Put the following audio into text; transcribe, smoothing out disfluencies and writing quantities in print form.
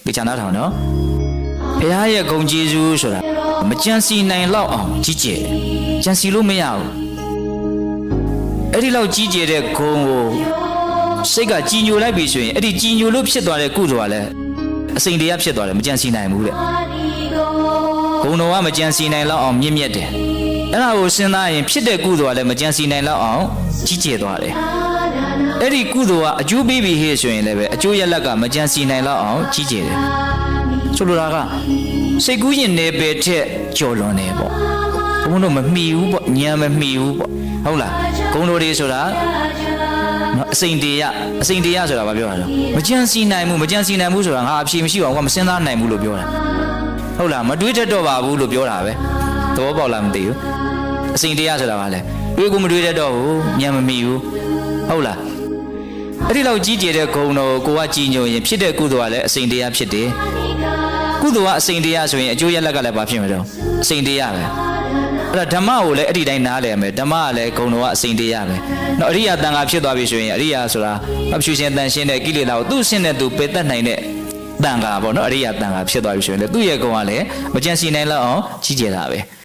ဒီချာနာထောင်နော်ဘုရားရဲ့ဂုဏ်ကျေးဇူးဆိုတာမကြံစီနိုင်လောက်အောင်ကြီးကျယ်ကြံစီလို့မရဘူးအဲ့ဒီလောက်ကြီးကျယ်တဲ့ဂုဏ်ကိုစိတ်ကကြည်ညိုလိုက်ပြီဆိုရင်အဲ့ဒီကြည်ညိုလို့ဖြစ်သွားတဲ့ကုသိုလ်ကလည်းအစိမ့်တရားဖြစ်သွားတယ်မကြံစီနိုင်ဘူးတဲ့ဂုဏ်တော်ကမကြံစီနိုင်လောက်အောင်မြင့်မြတ်တယ်အဲ့ဒါကိုစဉ်းစားရင်ဖြစ်တဲ့ကုသိုလ်ကလည်းမကြံစီနိုင်လောက်အောင်ကြီးကျယ်သွားတယ်အဲ့ဒီကုသိုလ်ကအကျိုးပေးပြီဟဲ့ဆိုရင်လည်းပဲအကျိုးရလက်ကမကြံစီနိုင်လောက်အောင်ကြီးကျယ်တယ်ဆိုလိုတာကစိတ်ကူးရင်နယ်ပယ်ထက်ကျော်လွန်တယ်ပေါ့ဘုန်းတော်မမီဘူးပေါ့ဉာဏ်မမီဘူးပေါ့ဟုတ်လားဂုဏ်တော်တွေဆိုတာနော်အစိမ့်တရားဆိုတာဘာပြောတာလဲမကြံစီနိုင်ဘူးဆိုတာငါအဖြေမရှိပါဘူးကွာမစဉ်းစားနိုင်ဘူးလို့ပြောတာဟုတ်လားမတွေးတတ်တော့ပါဘူးလို့ပြောတာပဲသဘောပေါက်လားမသိဘူးအစိမ့်တရားဆိုတာဘာလဲတွေးကိုမတွေးတတ်တော့ဘူးဉာဏ်မမီဘူးဟုတ်လားအဲ့ဒီလောက်ကြီးကျယ်တဲ့ဂုဏ်တော်ကိုကကြည်ညိုရင်ဖြစ်တဲ့ကုသိုလ်ကလည်းအစိမ့်တရားဖြစ်တယ်ကုသိုလ်ကအစိမ့်တရားဆိုရင်အကျိုးရလက်ကလည်းဘာဖြစ်မှာတော့အစိမ့်တရားပဲအဲ့ဒါဓမ္မကိုလည်းအဲ့ဒီတိုင်းနားလည်ရမယ်ဓမ္မကလည်းဂုဏ်တော်ကအစိမ့်တရားပဲနော်အရိယာတန်ခါဖြစ်သွားပြီဆိုရင်အရိယာဆိုတာအဖြူရှင်တန်ရှင်းတဲ့ကိလေသာကိုသူ့ရှင်းတဲ့သူပယ်တတ်နိုင်တဲ့တန်ခါပေါ့နော်အရိယာတန်ခါဖြစ်သွားပြီဆိုရင်လည်းသူ့ရဲ့ဂုဏ်ကလည်းမကြံစီနိုင်လောက်အောင်ကြီးကျယ်တာပဲ